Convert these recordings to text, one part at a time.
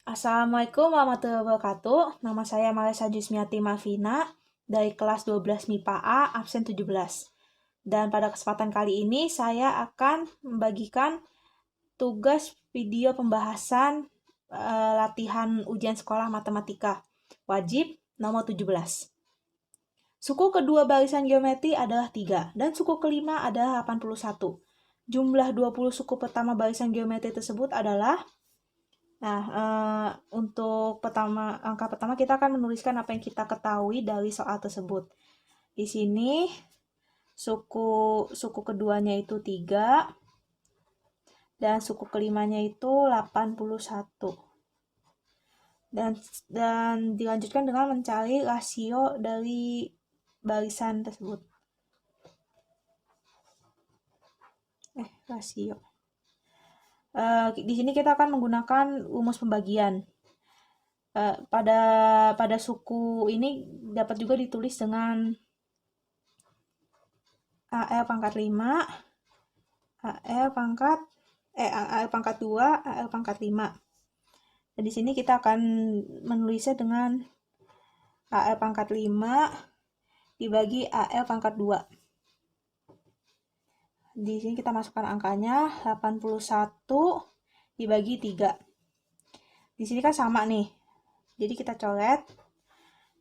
Assalamualaikum warahmatullahi wabarakatuh. Nama saya Marisa Jusmiati Marvina dari kelas 12 MIPA A, absen 17. Dan pada kesempatan kali ini saya akan membagikan tugas video pembahasan latihan ujian sekolah matematika wajib nomor 17. Suku kedua barisan geometri adalah 3 dan suku kelima adalah 81. Jumlah 20 suku pertama barisan geometri tersebut adalah untuk angka pertama kita akan menuliskan apa yang kita ketahui dari soal tersebut. Di sini suku keduanya itu 3 dan suku kelimanya itu 81. Dan dilanjutkan dengan mencari rasio dari barisan tersebut. Rasio. Di sini kita akan menggunakan rumus pembagian. Pada suku ini dapat juga ditulis dengan AL pangkat 5, AL pangkat 2, AL pangkat 5. Dan di sini kita akan menulisnya dengan AL pangkat 5 dibagi AL pangkat 2. Di sini kita masukkan angkanya 81 dibagi 3. Di sini kan sama nih. Jadi kita coret.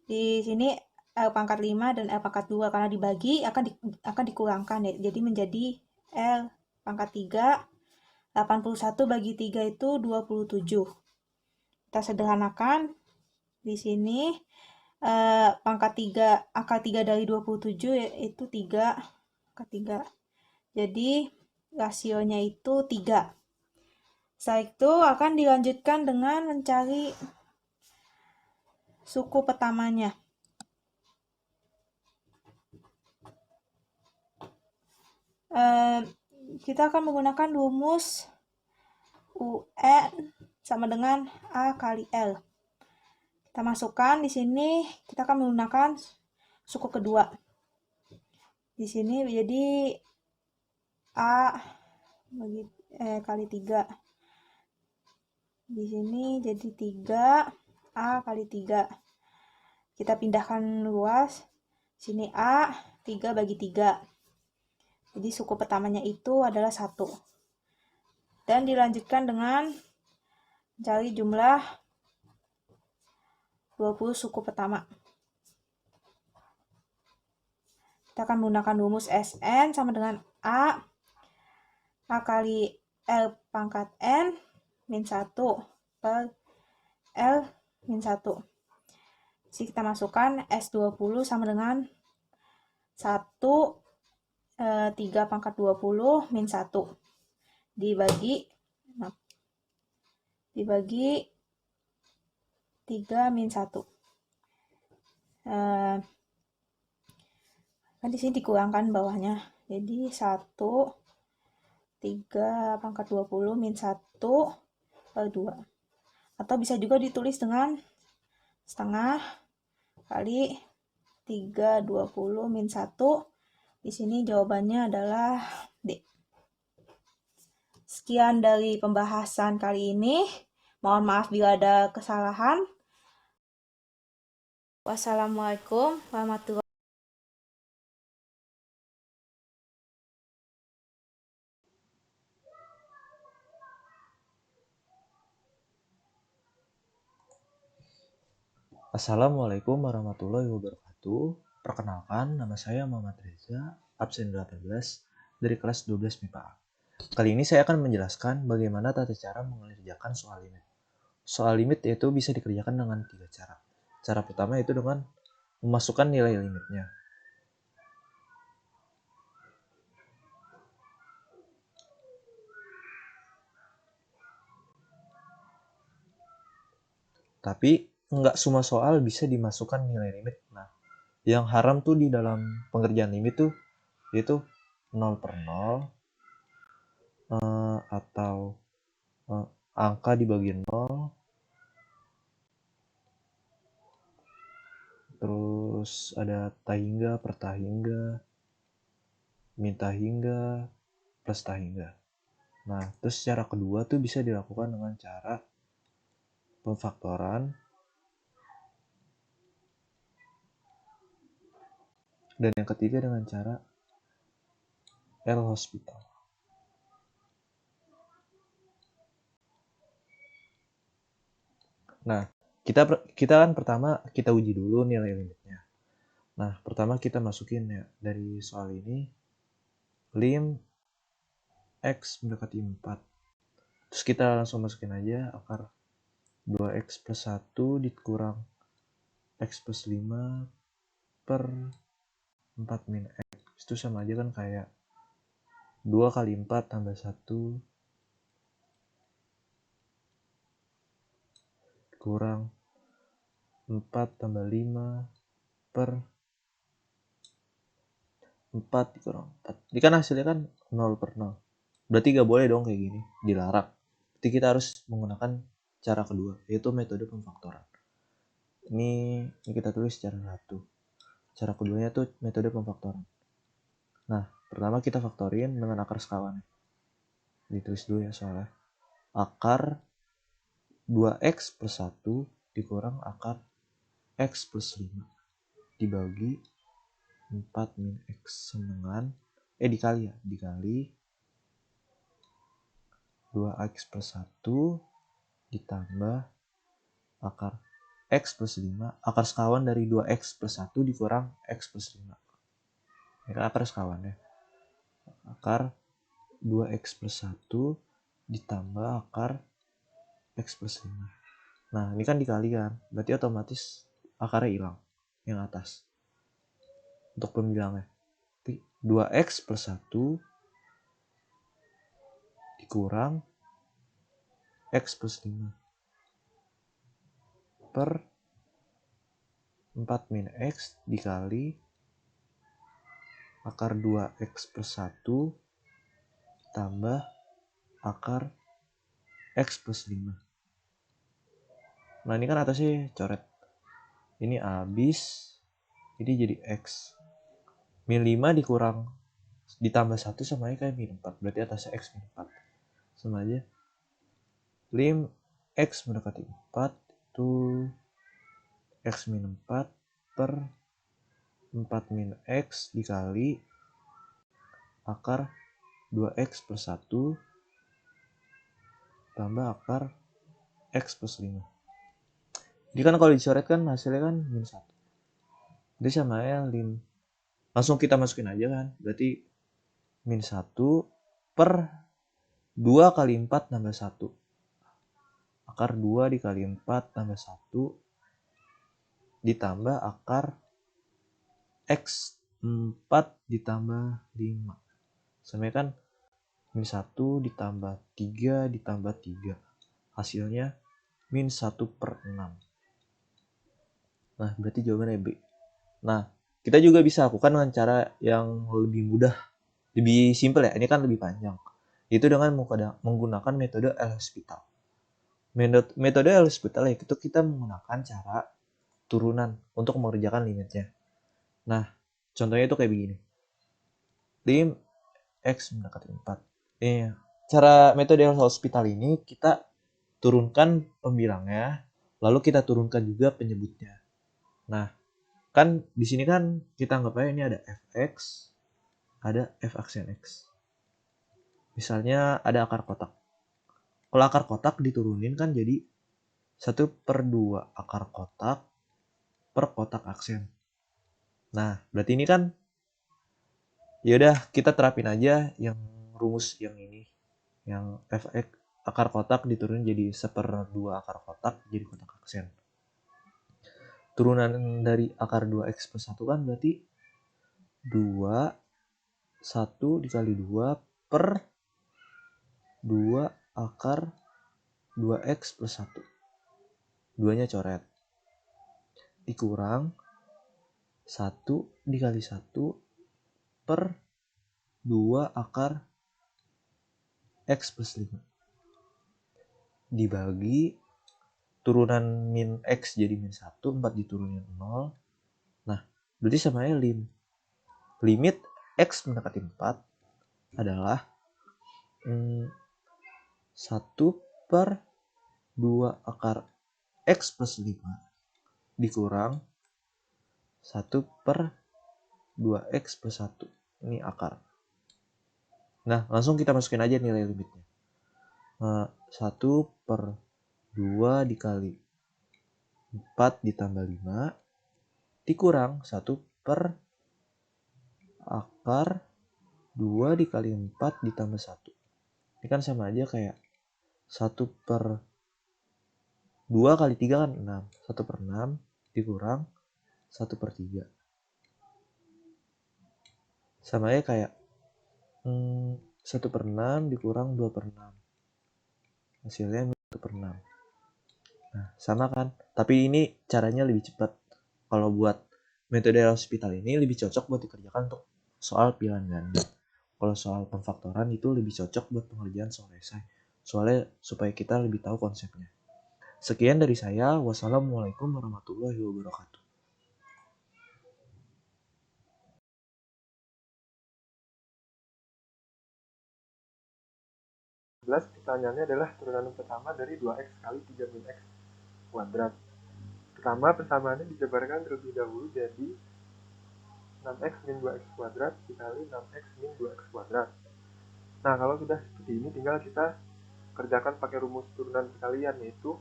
Di sini L pangkat 5 dan L pangkat 2 karena dibagi akan dikurangkan ya. Jadi menjadi L pangkat 3. 81 bagi 3 itu 27. Kita sederhanakan. Di sini pangkat 3, akar 3 dari 27 yaitu 3. Akar 3. Jadi rasionya itu 3. Setelah itu akan dilanjutkan dengan mencari suku pertamanya. Kita akan menggunakan rumus UN sama dengan A kali L. Kita masukkan di sini, kita akan menggunakan suku kedua. Di sini jadi A kali 3. Di sini jadi 3 A kali 3. Kita pindahkan luas. Sini A 3 bagi 3. Jadi suku pertamanya itu adalah 1. Dan dilanjutkan dengan mencari jumlah 20 suku pertama. Kita akan menggunakan rumus Sn sama dengan A kali L pangkat N min 1 per L min 1. Jadi kita masukkan S20 sama dengan 1 3 pangkat 20 min 1 dibagi 3 min 1. Kan di sini dikurangkan bawahnya. Jadi 1 3 pangkat 20 min 1 per 2. Atau bisa juga ditulis dengan setengah kali 3 20 min 1. Di sini jawabannya adalah D. Sekian dari pembahasan kali ini. Mohon maaf bila ada kesalahan. Wassalamualaikum warahmatullahi wabarakatuh. Assalamualaikum warahmatullahi wabarakatuh. Perkenalkan, nama saya Muhammad Reza, absen 18 dari kelas 12 MIPA A. Kali ini saya akan menjelaskan bagaimana tata cara mengerjakan soal limit. Soal limit itu bisa dikerjakan dengan 3 cara. Cara pertama itu dengan memasukkan nilai limitnya. Tapi nggak semua soal bisa dimasukkan nilai limit. Nah, yang haram tuh di dalam pengerjaan limit tuh yaitu 0 per 0 atau angka di bagian 0, terus ada tahingga, pertahingga, min tahingga, plus tahingga. Nah, terus cara kedua tuh bisa dilakukan dengan cara pemfaktoran, dan yang ketiga dengan cara L'Hospital. Nah, kita kan pertama kita uji dulu nilai limitnya. Nah, pertama kita masukin ya dari soal ini lim x mendekati 4. Terus kita langsung masukin aja akar 2x plus 1 dikurang x plus 5 per 4 min x. Itu sama aja kan kayak 2 kali 4 tambah 1 kurang 4 tambah 5 per 4 dikurang 4. Ini kan hasilnya kan 0 per 0. Berarti gak boleh dong kayak gini, dilarang. Berarti kita harus menggunakan cara kedua, yaitu metode pemfaktoran. Ini kita tulis secara satu. Cara keduanya tuh metode pemfaktoran. Nah, pertama kita faktorin dengan akar sekawan. Ditulis dulu ya soalnya. Akar 2x plus 1 dikurang akar x plus 5 dibagi 4 min x dengan dikali 2x plus 1 ditambah akar x plus 5, akar sekawan dari 2x plus 1 dikurang x plus 5. Ini kan akar sekawan ya. Akar 2x plus 1 ditambah akar x plus 5. Nah, ini kan dikali kan, berarti otomatis akarnya hilang, yang atas. Untuk pembilangnya. 2x plus 1 dikurang x plus 5 per 4 min x dikali akar 2x plus 1 tambah akar x plus 5. Nah, ini kan atasnya coret. Ini habis, ini jadi x. Min 5 dikurang ditambah 1 sama aja kayak min 4. Berarti atasnya x min 4. Sama aja. Lim x mendekati 4 itu x min 4 per 4 min x dikali akar 2x plus 1 tambah akar x plus 5. Jadi kan kalau dicoret kan hasilnya kan min 1. Jadi sama ya lim. Langsung kita masukin aja kan. Berarti min 1 per 2 kali 4 tambah 1. Akar 2 dikali 4 tambah 1 ditambah akar x 4 ditambah 5. Sama kan min 1 ditambah 3 ditambah 3. Hasilnya min 1 per 6. Nah, berarti jawabannya B. Nah, kita juga bisa lakukan dengan cara yang lebih mudah. Lebih simpel ya, ini kan lebih panjang. Itu dengan menggunakan metode L'Hospital. Metode L'Hospital itu kita menggunakan cara turunan untuk mengerjakan limitnya. Nah, contohnya itu kayak begini. Lim x mendekati 4. Cara metode L'Hospital ini kita turunkan pembilangnya, lalu kita turunkan juga penyebutnya. Nah, kan di sini kan kita anggap aja ini ada fx, ada f aksen x. Misalnya ada akar kotak. Kalau akar kotak diturunin kan jadi 1/2 akar kotak per kotak aksen. Nah, berarti ini kan yaudah kita terapin aja yang rumus yang ini. Yang fx akar kotak diturunin jadi 1/2 akar kotak jadi kotak aksen. Turunan dari akar 2x plus 1 kan berarti 2, 1 dikali 2 per 2 akar 2x plus 1. 2-nya coret. Dikurang 1 dikali 1 per 2 akar x plus 5. Dibagi turunan min x jadi min 1, 4 diturunin 0. Nah, berarti samanya lim. Limit x mendekati 4 adalah 1/2 akar X plus 5 dikurang 1 per 2X plus 1. Ini akar. Nah, langsung kita masukin aja nilai limitnya. 1 per 2 dikali 4 ditambah 5 dikurang 1 per akar 2 dikali 4 ditambah 1. Ini kan sama aja kayak 1 per 2 kali 3 kan 6. 1 per 6 dikurang 1 per 3. Sama aja kayak 1 per 6 dikurang 2 per 6. Hasilnya 1 per 6. Nah, sama kan? Tapi ini caranya lebih cepat. Kalau buat metode hospital ini lebih cocok buat dikerjakan untuk soal pilihan ganda. Kalau soal pemfaktoran itu lebih cocok buat pengerjaan soal esai. Soalnya supaya kita lebih tahu konsepnya. Sekian dari saya. Wassalamualaikum warahmatullahi wabarakatuh. Pertanyaannya adalah turunan pertama dari 2x kali 3 min x kuadrat. Pertama, persamaannya dijabarkan terlebih dahulu jadi 6x min 2x kuadrat dikali 6x min 2x kuadrat. Nah, kalau sudah seperti ini, tinggal kita kerjakan pakai rumus turunan perkalian, yaitu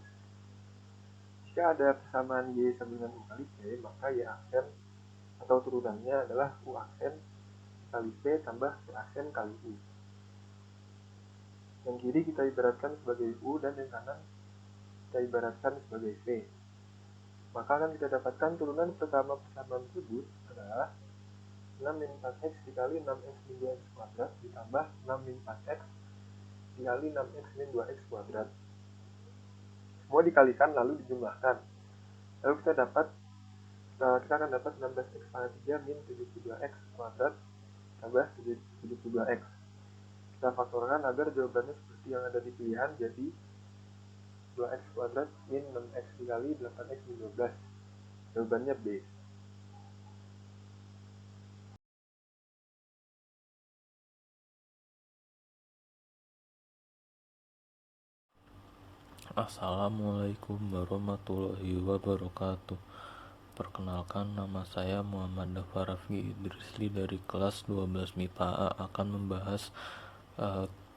jika ada persamaan y sama dengan u kali p, maka y aksen atau turunannya adalah u aksen kali p tambah p aksen kali u. Yang kiri kita ibaratkan sebagai u dan yang kanan kita ibaratkan sebagai p. Maka akan kita dapatkan turunan pertama persamaan tersebut adalah 6 min 4x dikali 6x min 2x kuadrat ditambah 6 min 4x dikali 6x min 2x kuadrat. Semua dikalikan lalu dijumlahkan. Lalu kita akan dapat 16x pangkat 3 min 72x kuadrat tambah 72x. Kita faktorkan agar jawabannya seperti yang ada di pilihan, jadi 2x kuadrat min 6x dikali 8x min 12. Jawabannya B. Assalamualaikum warahmatullahi wabarakatuh. Perkenalkan, nama saya Muhammad Dafa Raffi Idrisli dari kelas 12 MIPA A akan membahas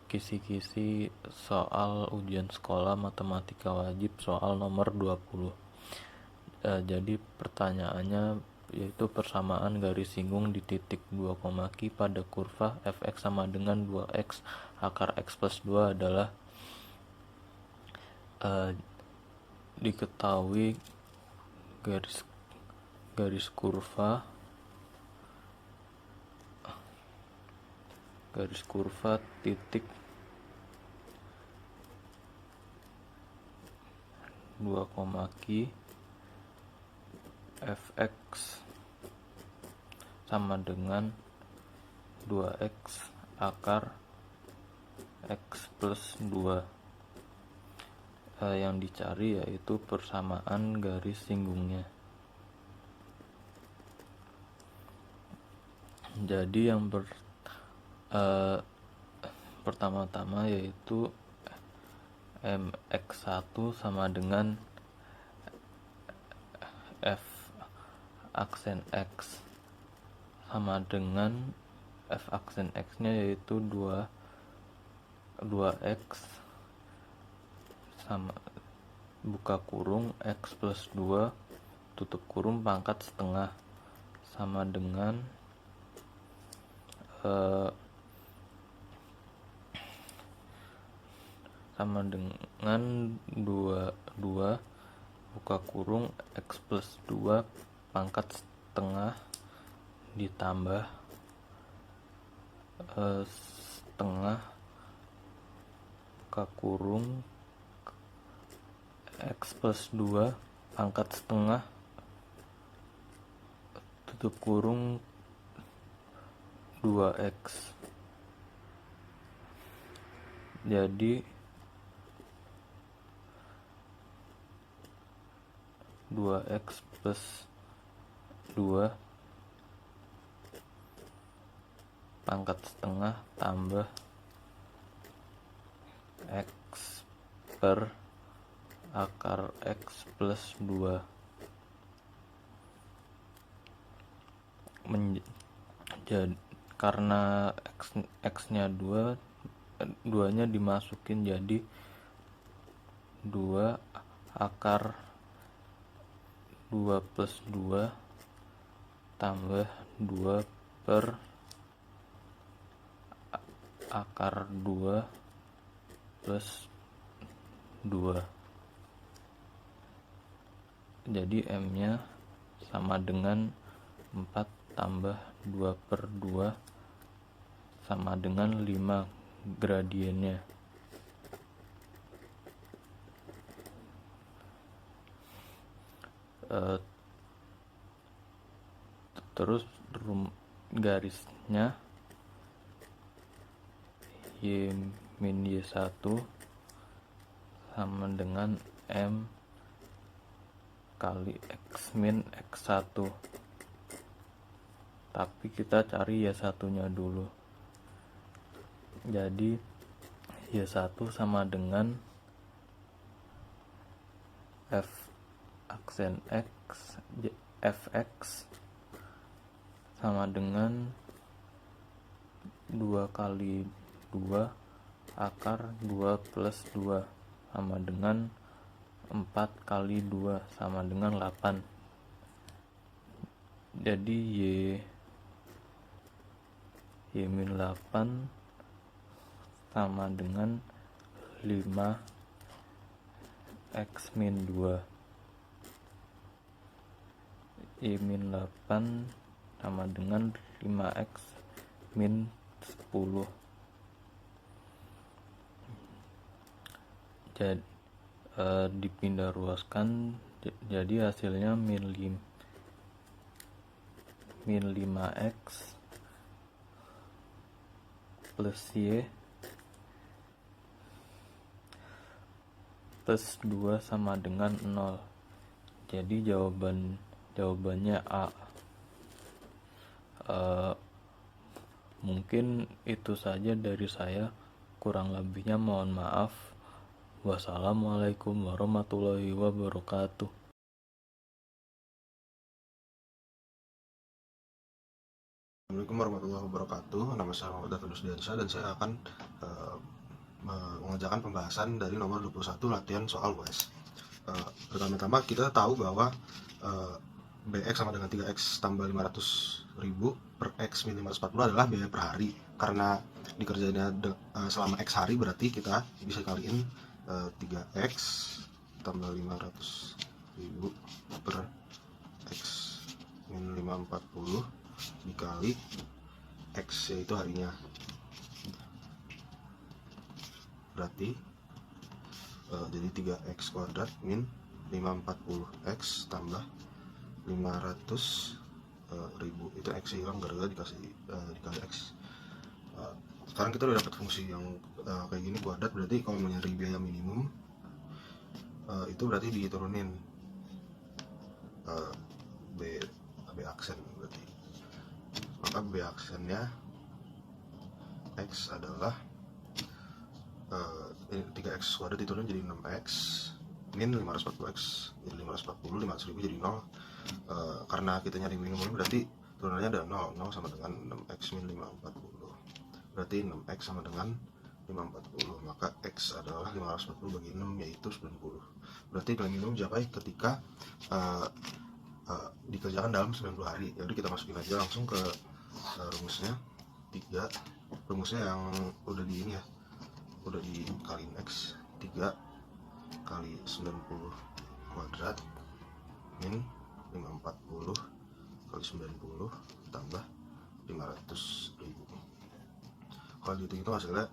kisi-kisi soal ujian sekolah matematika wajib soal nomor 20. Jadi pertanyaannya yaitu persamaan garis singgung di titik 2, Q pada kurva fx sama dengan 2x akar x plus 2 adalah diketahui garis kurva titik 2, Q fx sama dengan 2x akar x plus 2. Yang dicari yaitu persamaan garis singgungnya. Jadi yang pertama-tama yaitu mx1 sama dengan f aksen x sama dengan f aksen x nya yaitu 2x sama buka kurung x plus 2 tutup kurung pangkat setengah sama dengan 2 buka kurung x plus 2 pangkat setengah ditambah setengah buka kurung x plus 2 pangkat setengah tutup kurung 2x. Jadi 2x plus 2 pangkat setengah tambah x per akar X plus 2. Karena X-nya 2, 2-nya dimasukin jadi 2 akar 2 plus 2 tambah 2 per akar 2 plus 2. Jadi M-nya sama dengan 4 tambah 2 per 2 sama dengan 5 gradiennya. Terus garisnya Y min Y1 sama dengan M kali X min X1. Tapi kita cari Y1 nya dulu. Jadi Y1 sama dengan F aksen X Fx sama dengan 2 kali 2 akar 2 plus 2 sama dengan 4 kali 2 sama dengan 8. Jadi Y min 8 sama dengan 5 X min 2. Y min 8 sama dengan 5X min 10. Jadi dipindah ruaskan, jadi hasilnya min 5X plus Y plus 2 sama dengan 0. Jadi jawabannya A. Mungkin itu saja dari saya, kurang lebihnya mohon maaf. Wassalamualaikum warahmatullahi wabarakatuh. Assalamualaikum warahmatullahi wabarakatuh. Nama saya Muhammad Davidus Diansyah dan saya akan mengerjakan pembahasan dari nomor 21 latihan soal UAS. Pertama-tama kita tahu bahwa BX sama dengan 3X tambah 500.000 per X min 540 adalah biaya per hari. Karena dikerjainnya selama X hari, berarti kita bisa kaliin 3X tambah 500.000 per X min 540 dikali X, yaitu harinya. Berarti jadi 3X kuadrat min 540X tambah 500.000, itu X hilang gara-gara dikali X. Sekarang kita udah dapat fungsi yang kayak gini kuadrat, berarti kalau mencari biaya minimum itu berarti diturunin B aksen, berarti maka B aksennya X adalah 3X kuadrat diturun jadi 6X min 540X, jadi 540, 500.000 jadi 0. Karena kita nyari minimum berarti turunannya ada 0 sama dengan 6X min 540, berarti 6X sama dengan 540, maka X adalah 540 bagi 6, yaitu 90. Berarti nilai minimum dicapai ketika dikerjakan dalam 90 hari. Jadi kita masukin aja langsung ke rumusnya. Rumusnya yang udah di ini ya, udah dikaliin X. 3 kali 90 kuadrat min 540 kali 90 tambah 500.000. Kalau dihitung itu hasilnya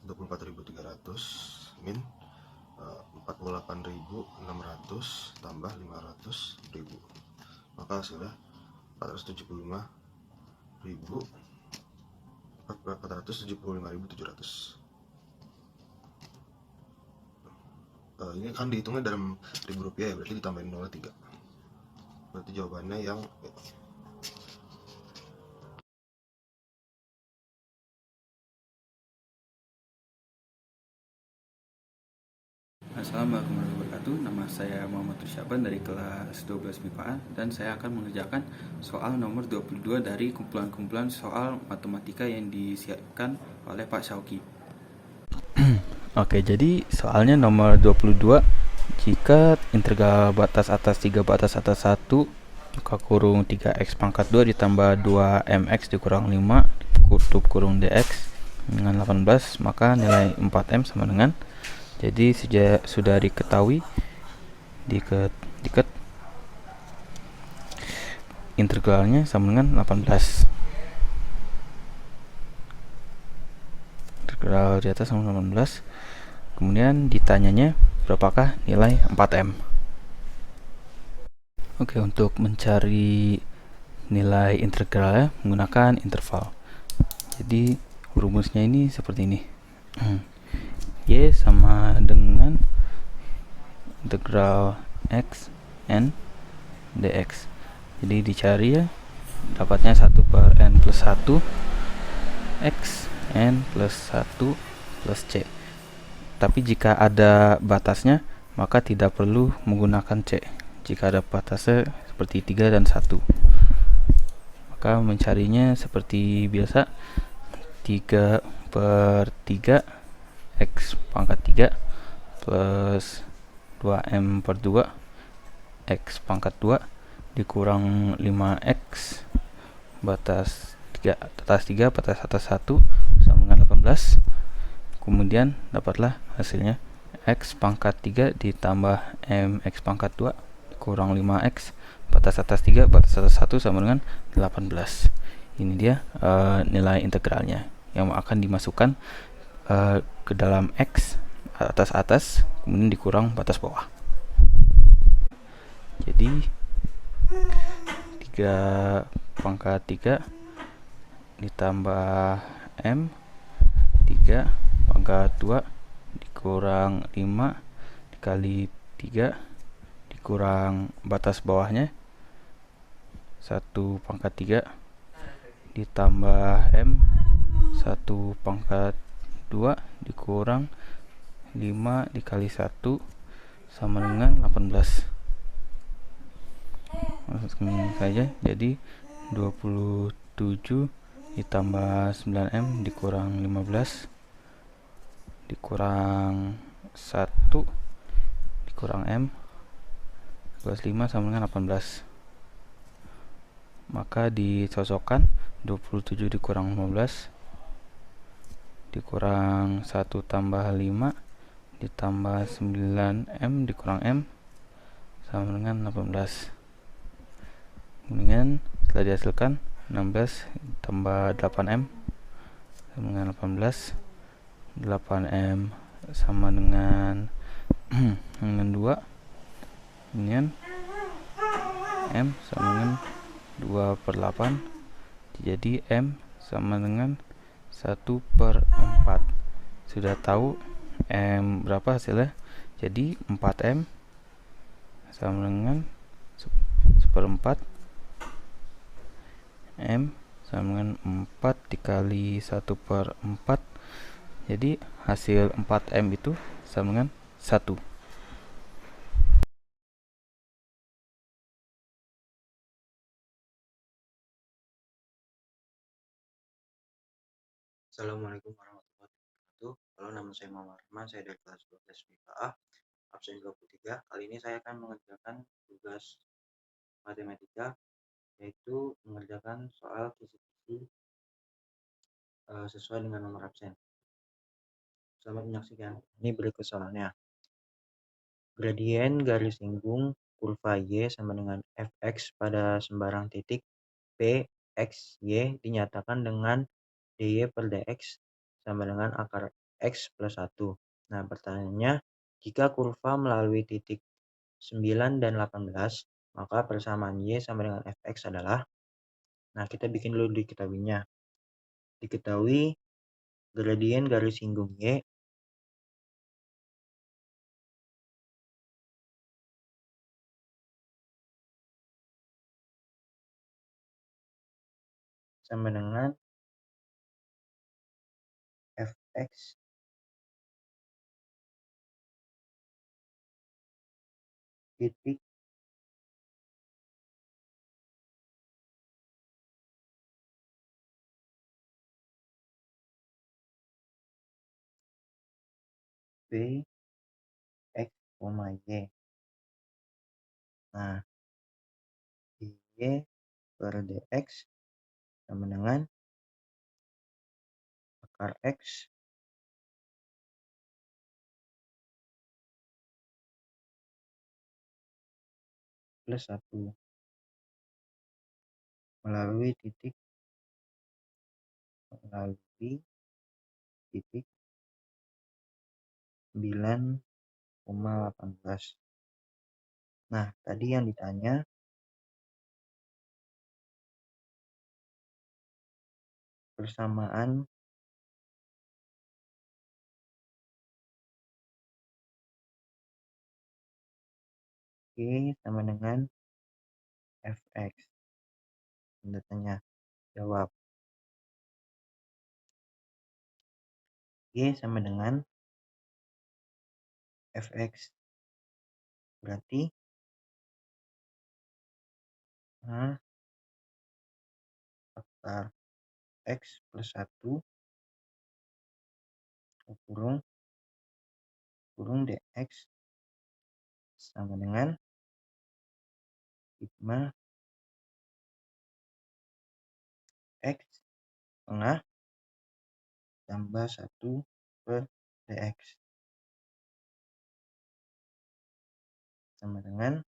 24.300 min 48.600 tambah 500.000, maka hasilnya 475.700. Ini kan dihitungnya dalam ribu rupiah ya, berarti ditambahin 0,3, berarti jawabannya yang Assalamualaikum warahmatullahi wabarakatuh. Nama saya Muhammad Rusyaban dari kelas 12 MIPA dan saya akan mengerjakan soal nomor 22 dari kumpulan-kumpulan soal matematika yang disiapkan oleh Pak Syauki. Oke, jadi soalnya nomor 22, jika integral batas atas 3 batas atas 1 buka kurung 3x pangkat 2 ditambah 2mx dikurang 5 tutup kurung dx dengan 18, maka nilai 4m sama dengan, jadi sudah diketahui diket integralnya sama dengan 18. Integral di atas sama 18. Kemudian ditanyanya berapakah nilai 4m. Oke, untuk mencari nilai integralnya menggunakan interval. Jadi rumusnya ini seperti ini. Y sama dengan integral x n dx. Jadi dicari ya, dapatnya 1 per n plus 1 x n plus 1 plus c. Tapi jika ada batasnya, maka tidak perlu menggunakan c. Jika ada batasnya seperti 3 dan 1, maka mencarinya seperti biasa, 3 per 3 x pangkat 3 plus 2m per 2 x pangkat 2 dikurang 5x batas 3 atas 3 batas atas 1 sama dengan 18. Kemudian dapatlah hasilnya x pangkat 3 ditambah mx pangkat 2 kurang 5x batas atas 3 batas atas 1 sama dengan 18. Ini dia nilai integralnya yang akan dimasukkan ke dalam x atas kemudian dikurang batas bawah. Jadi 3 pangkat 3 ditambah m 3 pangkat 2 dikurang 5 dikali 3 dikurang batas bawahnya 1 pangkat 3 ditambah m 1 pangkat 2 dikurang 5 dikali 1 sama dengan 18. Langsung saja, jadi 27 ditambah 9m dikurang 15 dikurang 1 dikurang m plus 5 sama dengan 18. Maka dicocokkan 27 dikurang 15 dikurang 1 tambah 5 ditambah 9m dikurang m sama dengan 18. Kemudian setelah dihasilkan 16 tambah 8m sama dengan 18. 8m sama dengan dengan 2. Kemudian m sama dengan 2 per 8. Jadi m sama dengan 1 per 4. Sudah tahu m berapa hasilnya? Jadi 4m sama dengan 1/4. M sama dengan 4 dikali 1 per 4. Jadi hasil 4M itu sama dengan 1. Assalamualaikum warahmatullahi wabarakatuh. Halo, nama saya Muhammad Rahman, saya dari kelas 12 MIPA absen 23. Kali ini saya akan mengerjakan tugas matematika, yaitu mengerjakan soal kisi-kisi sesuai dengan nomor absen. Selamat menyaksikan. Ini berikut soalnya. Gradien garis singgung kurva Y sama dengan fx pada sembarang titik P, X, Y dinyatakan dengan dy per dx sama dengan akar x plus 1. Nah, pertanyaannya, jika kurva melalui titik 9 dan 18, maka persamaan Y sama dengan fx adalah, nah kita bikin dulu diketahuinya. Diketahui gradien garis singgung Y sama dengan fx titik B X, Y. Nah, Y per DX sama dengan akar X plus 1 melalui titik 9,18. Nah, tadi yang ditanya persamaan G sama dengan Fx. Anda tanya, jawab. G sama dengan Fx. Berarti akar X plus 1 kurung DX sama dengan sigma X tengah tambah 1 per DX sama dengan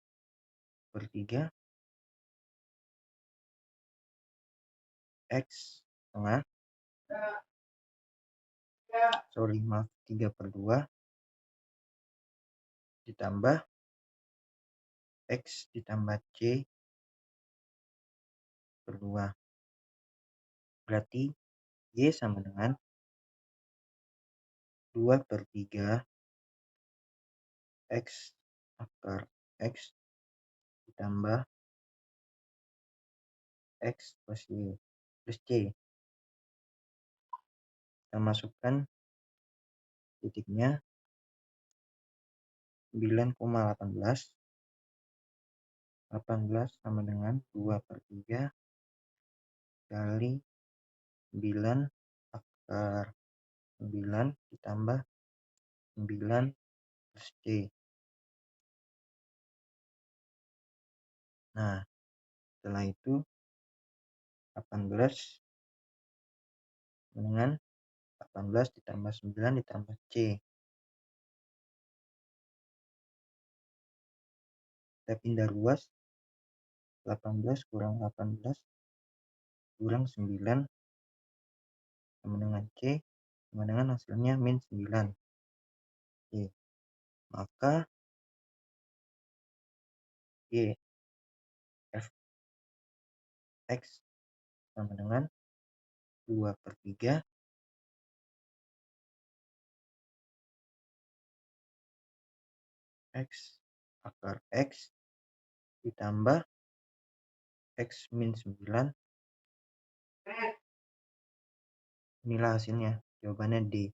per 3 X tengah 3 per 2 ditambah X ditambah C per 2. Berarti Y sama dengan 2 per 3 X akar X ditambah X plus Y plus C. Kita masukkan titiknya 9,18. 18 sama dengan 2 per 3 kali 9 akar 9 ditambah 9 plus C. Nah, setelah itu 18 dengan 18 ditambah 9 ditambah C. Kita pindah ruas. 18 kurang 18 kurang 9 sama dengan C sama dengan hasilnya min 9. Oke. Maka Y F X sama dengan 2 per 3 X akar X ditambah X min 9. Inilah hasilnya. Jawabannya D.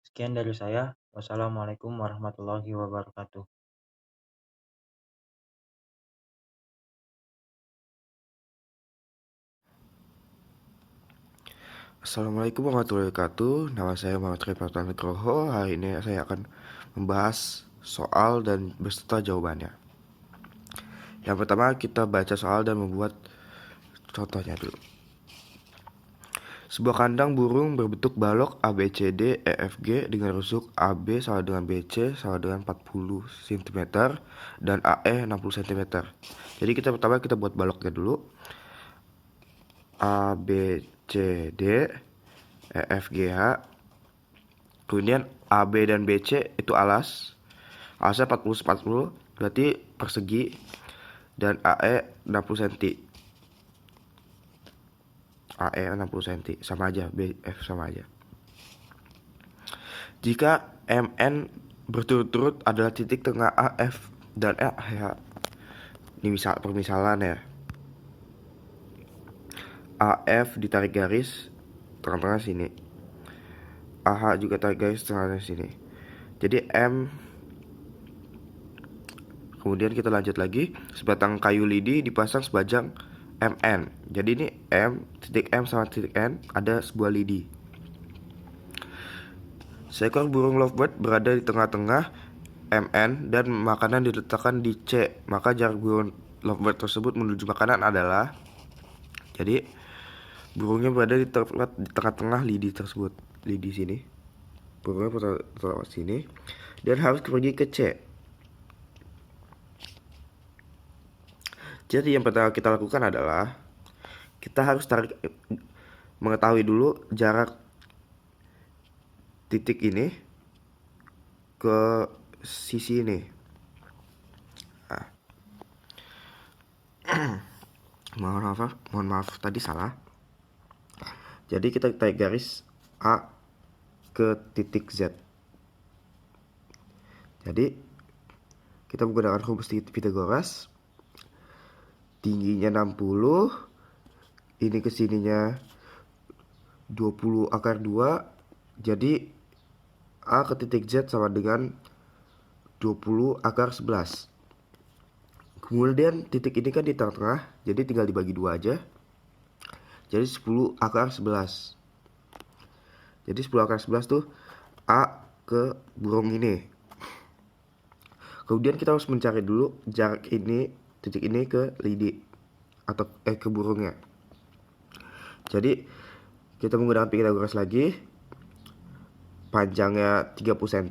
Sekian dari saya. Wassalamualaikum warahmatullahi wabarakatuh. Assalamualaikum warahmatullahi wabarakatuh. Nama saya Muhammad Rifat Nugroho. Hari ini saya akan membahas soal dan beserta jawabannya. Yang pertama kita baca soal dan membuat contohnya dulu. Sebuah kandang burung berbentuk balok ABCD EFG dengan rusuk AB sama dengan BC sama dengan 40 cm dan AE 60 cm. Jadi kita pertama kita buat baloknya dulu. ABCD EFGH. Kemudian AB dan BC itu alasnya 40 berarti persegi, dan AE 60 cm. AE 60 cm sama aja, BF sama aja. Jika MN berturut-turut adalah titik tengah AF dan AH. Ini permisalan ya. AF ditarik garis tengah-tengah sini. AH juga tak garis tengahnya sini. Jadi M. Kemudian kita lanjut lagi, sebatang kayu lidi dipasang sepanjang MN. Jadi ini M, titik M sama titik N ada sebuah lidi. Seekor burung lovebird berada di tengah-tengah MN dan makanan diletakkan di C. Maka jarak burung lovebird tersebut menuju makanan adalah, jadi burungnya berada di tengah-tengah lidi tersebut. Lidi sini. Burungnya terlewat sini dan harus pergi ke C. Jadi yang pertama kita lakukan adalah kita harus mengetahui dulu jarak titik ini ke sisi ini. Nah. mohon maaf tadi salah. Jadi kita tarik garis A ke titik Z. Jadi kita menggunakan rumus Pythagoras. Tingginya 60, ini kesininya 20 akar 2, jadi A ke titik Z sama dengan 20 akar 11. Kemudian titik ini kan di tengah-tengah, jadi tinggal dibagi 2 aja. Jadi 10 akar 11. Jadi 10 akar 11 tuh A ke burung ini. Kemudian kita harus mencari dulu jarak ini, titik ini ke lidi atau ke burungnya. Jadi kita menggunakan Pythagoras lagi. Panjangnya 30 cm.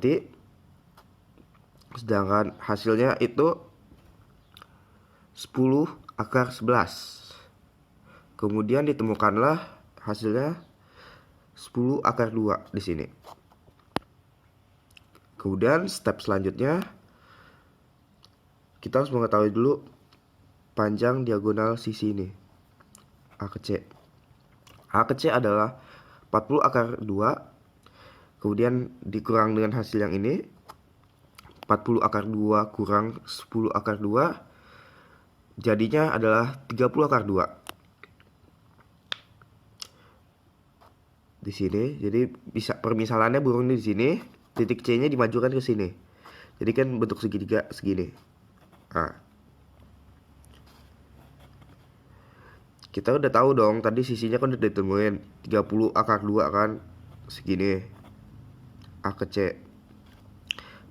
Sedangkan hasilnya itu 10 akar 11. Kemudian ditemukanlah hasilnya 10 akar 2 di sini. Kemudian step selanjutnya kita harus mengetahui dulu panjang diagonal sisi ini, A ke C. A ke C adalah 40 akar 2, kemudian dikurang dengan hasil yang ini, 40 akar 2 kurang 10 akar 2, jadinya adalah 30 akar 2. Di sini, jadi permisalannya burung ini di sini, titik C-nya dimajukan ke sini. Jadi kan bentuk segitiga segini. Nah. Kita udah tahu dong, tadi sisinya kan udah ditemuin 30 akar 2 kan, segini A ke C.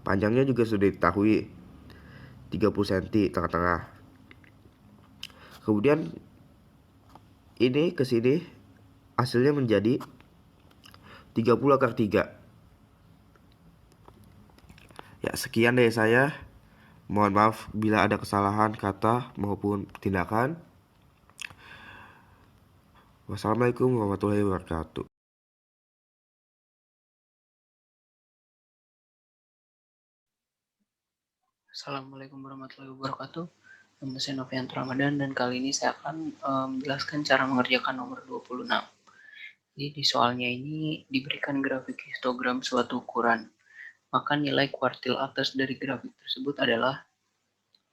Panjangnya juga sudah diketahui 30 cm tengah-tengah. Kemudian ini ke sini hasilnya menjadi 30 akar 3. Ya, sekian dari saya. Mohon maaf bila ada kesalahan kata maupun tindakan. Wassalamualaikum warahmatullahi wabarakatuh. Assalamualaikum warahmatullahi wabarakatuh. Nama saya Novianto Ramadan dan kali ini saya akan menjelaskan cara mengerjakan nomor 26. Jadi di soalnya ini diberikan grafik histogram suatu ukuran. Maka nilai kuartil atas dari grafik tersebut adalah,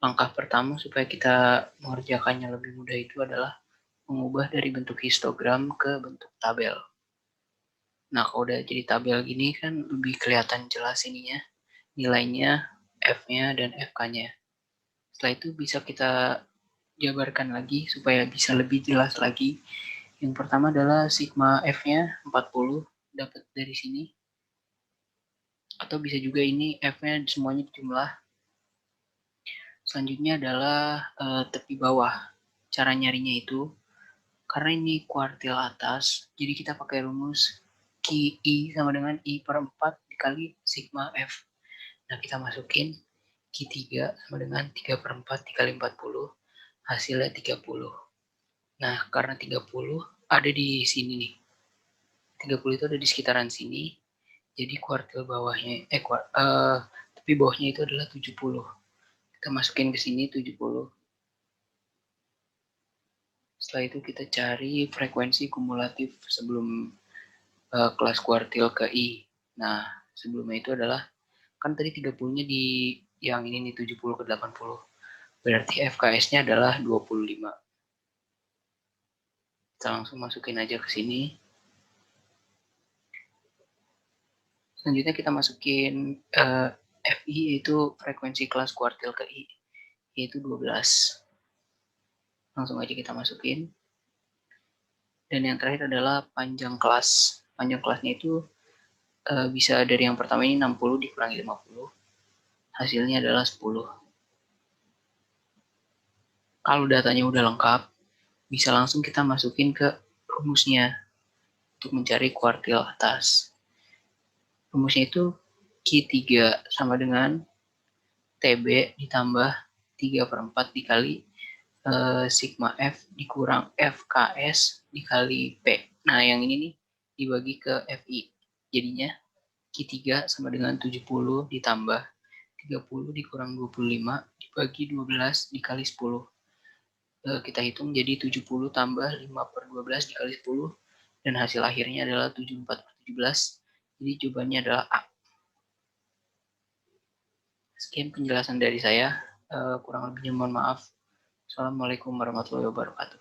langkah pertama supaya kita mengerjakannya lebih mudah itu adalah mengubah dari bentuk histogram ke bentuk tabel. Nah, kalau udah jadi tabel gini kan lebih kelihatan jelas ininya, nilainya, F-nya, dan FK-nya. Setelah itu bisa kita jabarkan lagi supaya bisa lebih jelas lagi. Yang pertama adalah sigma F-nya 40, dapat dari sini. Atau bisa juga ini F-nya semuanya dijumlah. Selanjutnya adalah tepi bawah. Cara nyarinya itu, karena ini kuartil atas, jadi kita pakai rumus Q-I sama dengan I per 4 dikali sigma F. Nah, kita masukin Q3 sama dengan 3 per 4 dikali 40, hasilnya 30. Nah, karena 30 ada di sini nih. 30 itu ada di sekitaran sini, jadi kuartil bawahnya, tepi bawahnya itu adalah 70. Kita masukin ke sini 70. Setelah itu kita cari frekuensi kumulatif sebelum kelas kuartil ke I. Nah, sebelumnya itu adalah, kan tadi 30-nya di yang ini nih 70 ke 80. Berarti FKS-nya adalah 25. Kita langsung masukin aja ke sini. Selanjutnya kita masukin FI, yaitu frekuensi kelas kuartil ke I, yaitu 12. Langsung aja kita masukin. Dan yang terakhir adalah panjang kelas. Panjang kelasnya itu bisa dari yang pertama ini 60 dikurangi 50. Hasilnya adalah 10. Kalau datanya udah lengkap, bisa langsung kita masukin ke rumusnya untuk mencari kuartil atas. Rumusnya itu Q3 sama dengan TB ditambah 3/4 dikali sigma F dikurang FKS dikali P. Nah, yang ini nih dibagi ke FI. Jadinya Q3 sama dengan 70 ditambah 30 dikurang 25 dibagi 12 dikali 10. Kita hitung jadi 70 tambah 5/12 dikali 10. Dan hasil akhirnya adalah 74/17. Jadi jawabannya adalah A. Sekian penjelasan dari saya. Kurang lebihnya mohon maaf. Assalamualaikum warahmatullahi wabarakatuh.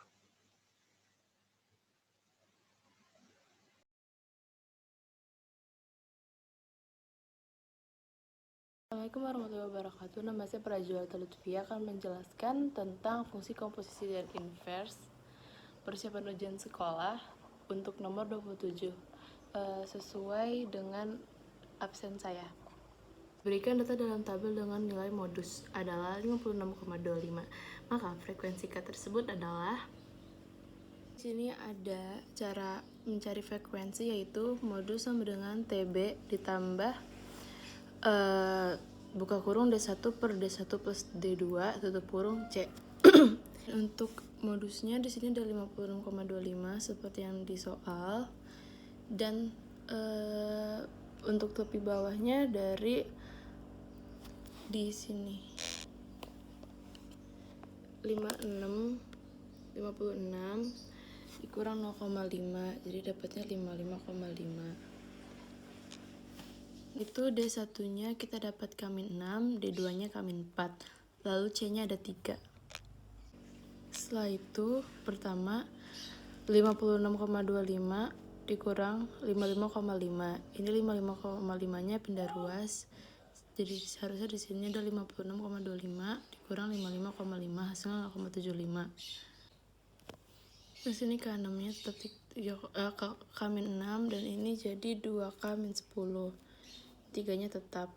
Assalamualaikum warahmatullahi wabarakatuh. Nama saya Prajuwata Lutfia akan menjelaskan tentang fungsi komposisi dan inverse persiapan ujian sekolah untuk nomor 27 sesuai dengan absen saya. Berikan data dalam tabel dengan nilai modus adalah 56,25. Maka frekuensi K tersebut adalah, di sini ada cara mencari frekuensi, yaitu modus sama dengan TB ditambah buka kurung D1 per D1 plus D2 tutup kurung C. Untuk modusnya di sini ada 56,25 seperti yang di soal, dan untuk tepi bawahnya dari di sini 56 dikurang 0,5, jadi dapatnya 55,5. Itu D1-nya kita dapat K-6, D2-nya K-4, lalu C-nya ada 3. Setelah itu, pertama 56,25 dikurang 55,5. Ini 55,5-nya pindah ruas. Jadi seharusnya di sini ada 56,25 dikurang 55,5, hasilnya 0,75. Di sini K6-nya tetap K-6 dan ini jadi 2K-10. 3-nya tetap.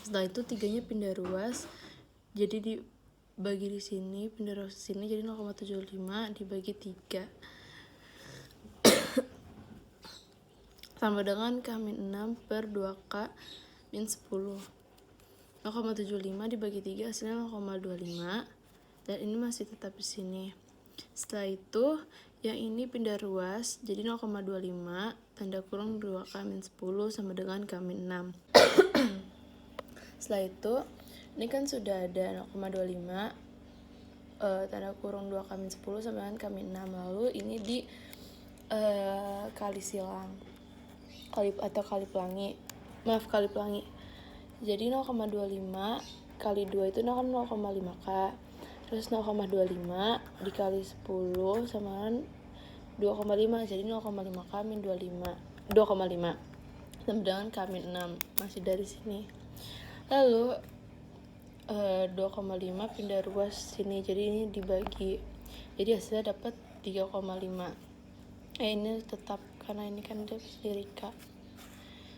Setelah itu 3-nya pindah ruas. Jadi dibagi di sini, pindah ruas di sini jadi 0,75 dibagi 3. Sama dengan K-6 per 2K min 10. 0,75 dibagi 3 hasilnya 0,25, dan ini masih tetap di sini. Setelah itu yang ini pindah ruas jadi 0,25 tanda kurung 2K min 10 sama dengan K min 6. Setelah itu ini kan sudah ada 0,25 tanda kurung 2K min 10 sama dengan K min 6, lalu ini di kali silang kali pelangi. Jadi 0,25 kali 2 itu 0,5K. Terus 0,25 dikali 10 sama dengan 2,5, jadi 0,5K min 2,5 sama dengan K min 6, masih dari sini. Lalu 2,5 pindah ruas sini, jadi ini dibagi, jadi hasilnya dapat 3,5. Ini tetap karena ini kan dia dari K.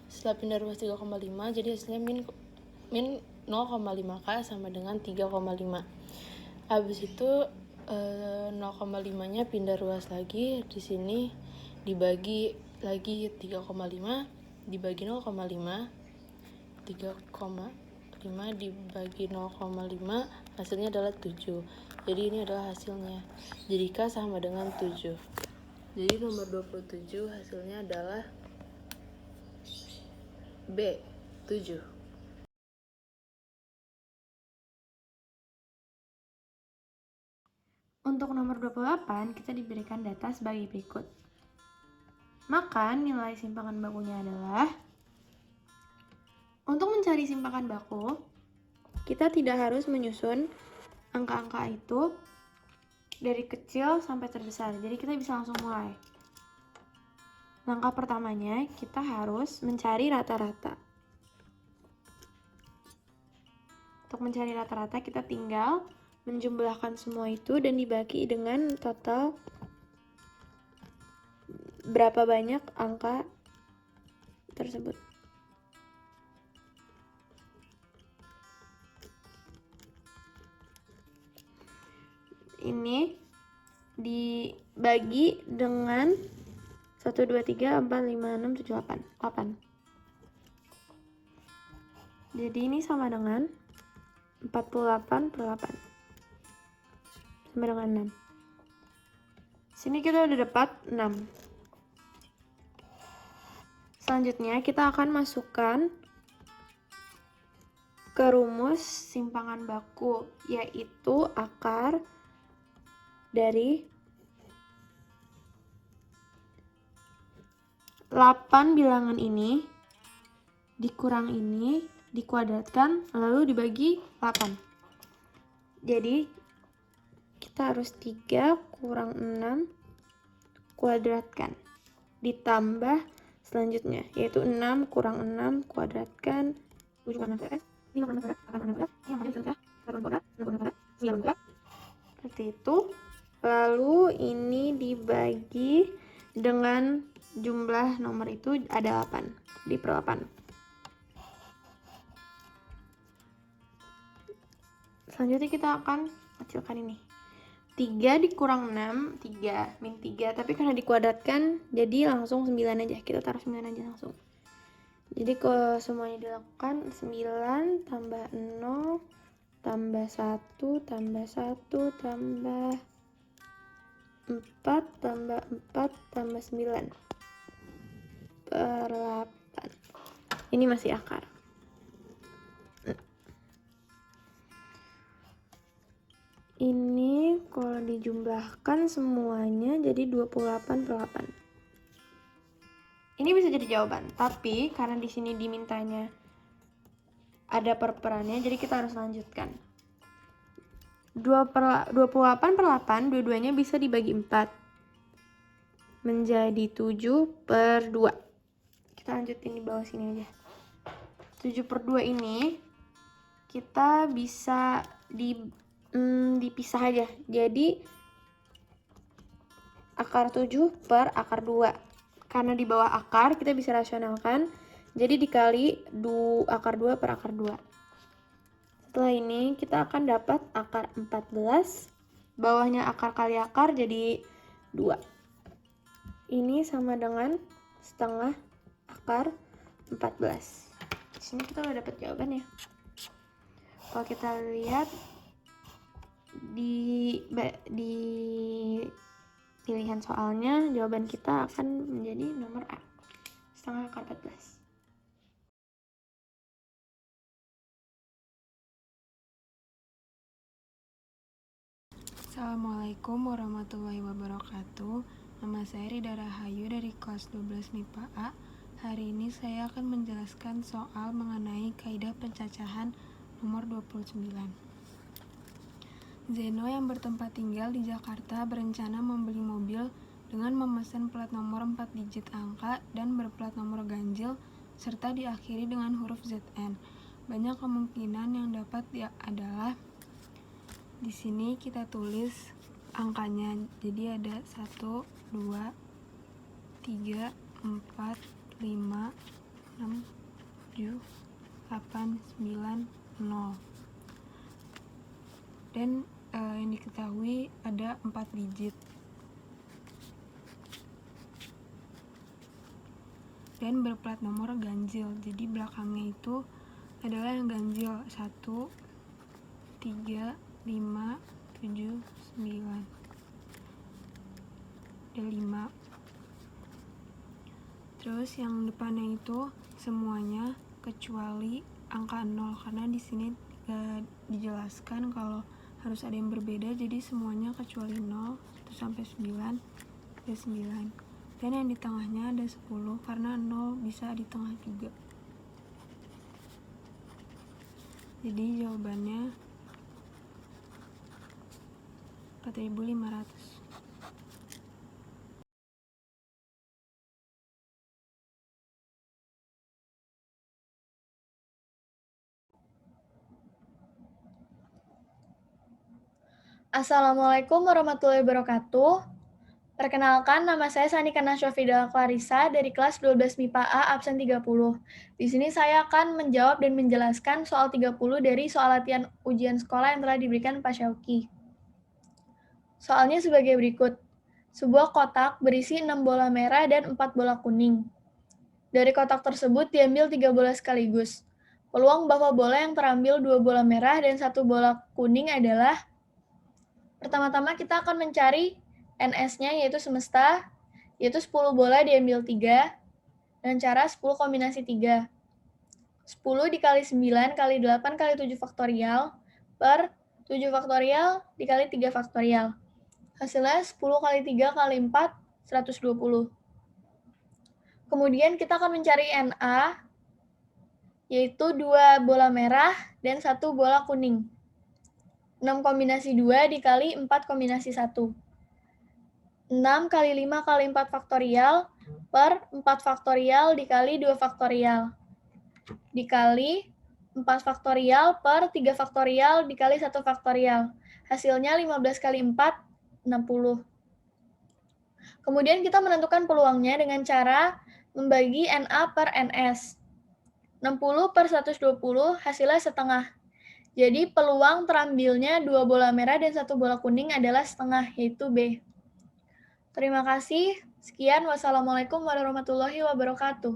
Setelah pindah ruas 3,5 jadi hasilnya min 0,5K sama dengan 3,5. Habis itu 0,5-nya pindah ruas lagi, di sini dibagi lagi 3,5 dibagi 0,5, 3,5 dibagi 0,5 hasilnya adalah 7. Jadi ini adalah hasilnya. Jadi K sama dengan 7. Jadi nomor 27 hasilnya adalah B, 7. Untuk nomor 28, kita diberikan data sebagai berikut. Maka nilai simpangan bakunya adalah, untuk mencari simpangan baku, kita tidak harus menyusun angka-angka itu dari kecil sampai terbesar. Jadi kita bisa langsung mulai. Langkah pertamanya kita harus mencari rata-rata. Untuk mencari rata-rata kita tinggal menjumlahkan semua itu dan dibagi dengan total berapa banyak angka tersebut. Ini dibagi dengan 1, 2, 3, 4, 5, 6, 7, 8. Jadi ini sama dengan 48/8 sama dengan 6. Sini kita udah dapat 6. Selanjutnya kita akan masukkan ke rumus simpangan baku, yaitu akar dari 8 bilangan ini dikurang ini dikuadratkan lalu dibagi 8. Jadi kita harus 3 kurang 6 kuadratkan ditambah selanjutnya, yaitu 6 kurang 6 kuadratkan 7 kurang 6 5 kurang 6 seperti itu. Lalu ini dibagi dengan jumlah nomor itu ada 8, di per 8. Selanjutnya kita akan kecilkan ini. 3 dikurang 6, 3, min 3. Tapi karena dikuadratkan, jadi langsung 9 aja. Kita taruh 9 aja langsung. Jadi kalau semuanya dilakukan, 9 tambah 0, tambah 1, tambah 1, tambah 4, tambah 4, tambah 9. Per 8. Ini masih akar. Ini kalau dijumlahkan semuanya jadi 28/8. Ini bisa jadi jawaban, tapi karena di sini dimintanya ada perperannya, jadi kita harus lanjutkan. 28/8 dua-duanya bisa dibagi 4 menjadi 7/2. Kita lanjutin di bawah sini aja. 7/2 ini kita bisa dipisah aja. Jadi akar 7 per akar 2. Karena di bawah akar kita bisa rasionalkan. Jadi dikali akar 2 per akar 2. Setelah ini kita akan dapat akar 14. Bawahnya akar kali akar jadi 2. Ini sama dengan setengah akar 14. Di sini kita udah dapat jawabannya. Kalau kita lihat di pilihan soalnya, jawaban kita akan menjadi nomor A, setengah akar 14. Assalamualaikum warahmatullahi wabarakatuh. Nama saya Rida Rahayu dari kelas 12 MIPA A. Hari ini saya akan menjelaskan soal mengenai kaidah pencacahan nomor 29. Zeno yang bertempat tinggal di Jakarta berencana membeli mobil dengan memesan plat nomor 4 digit angka dan berplat nomor ganjil serta diakhiri dengan huruf ZN. Banyak kemungkinan yang dapat adalah di sini kita tulis angkanya. Jadi ada 1, 2, 3, 4, 5, 6, 7, 8, 9, 0. Dan yang diketahui ada 4 digit. Dan berplat nomor ganjil. Jadi belakangnya itu adalah yang ganjil. 1, 3, 5, 7, 9. Ada 5. Terus yang depannya itu semuanya kecuali angka 0 karena di sini dijelaskan kalau harus ada yang berbeda, jadi semuanya kecuali 0 1 sampai 9 ada 9. Dan yang di tengahnya ada 10 karena 0 bisa di tengah juga. Jadi jawabannya 4.500. Assalamualaikum warahmatullahi wabarakatuh. Perkenalkan, nama saya Sanika Nasyafida Clarissa dari kelas 12 MIPA A absen 30. Di sini saya akan menjawab dan menjelaskan soal 30 dari soal latihan ujian sekolah yang telah diberikan Pak Syauki. Soalnya sebagai berikut. Sebuah kotak berisi 6 bola merah dan 4 bola kuning. Dari kotak tersebut diambil 3 bola sekaligus. Peluang bahwa bola yang terambil 2 bola merah dan 1 bola kuning adalah: pertama-tama kita akan mencari NS-nya, yaitu semesta, yaitu 10 bola diambil 3, dan cara 10 kombinasi 3. 10 dikali 9 kali 8 kali 7 faktorial per 7 faktorial dikali 3 faktorial. Hasilnya 10 kali 3 kali 4, 120. Kemudian kita akan mencari NA, yaitu 2 bola merah dan 1 bola kuning. 6 kombinasi 2 dikali 4 kombinasi 1. 6 kali 5 kali 4 faktorial per 4 faktorial dikali 2 faktorial. Dikali 4 faktorial per 3 faktorial dikali 1 faktorial. Hasilnya 15 kali 4, 60. Kemudian kita menentukan peluangnya dengan cara membagi NA per NS. 60 per 120 hasilnya setengah. Jadi peluang terambilnya 2 bola merah dan 1 bola kuning adalah setengah, yaitu B. Terima kasih. Sekian, wassalamualaikum warahmatullahi wabarakatuh.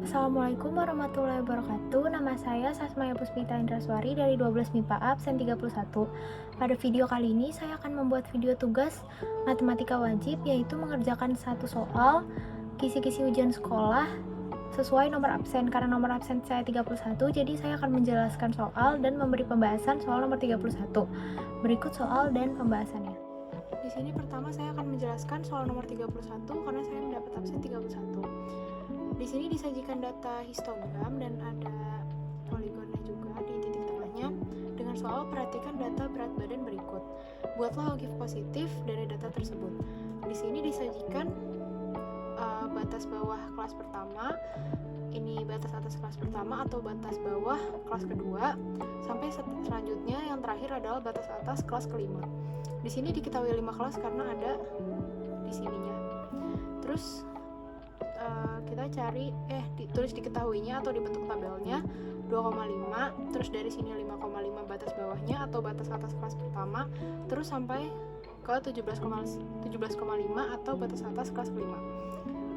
Assalamualaikum warahmatullahi wabarakatuh. Nama saya Sasmaya Puspita Indraswari dari 12 MIPA A absen 31. Pada video kali ini saya akan membuat video tugas matematika wajib, yaitu mengerjakan satu soal kisi-kisi ujian sekolah sesuai nomor absen. Karena nomor absen saya 31, jadi saya akan menjelaskan soal dan memberi pembahasan soal nomor 31. Berikut soal dan pembahasannya. Di sini pertama saya akan menjelaskan soal nomor 31 karena saya mendapat absen 31. Di sini disajikan data histogram dan ada poligonnya juga di titik tengahnya dengan soal perhatikan data berat badan berikut. Buatlah OGIF positif dari data tersebut. Di sini disajikan batas bawah kelas pertama, ini batas atas kelas pertama atau batas bawah kelas kedua, sampai selanjutnya yang terakhir adalah batas atas kelas kelima. Di sini diketahui 5 kelas karena ada di sininya. Terus kita cari ditulis diketahuinya atau dibentuk tabelnya 2,5, terus dari sini 5,5 batas bawahnya atau batas atas kelas pertama, terus sampai ke 17,5 atau batas atas kelas kelima.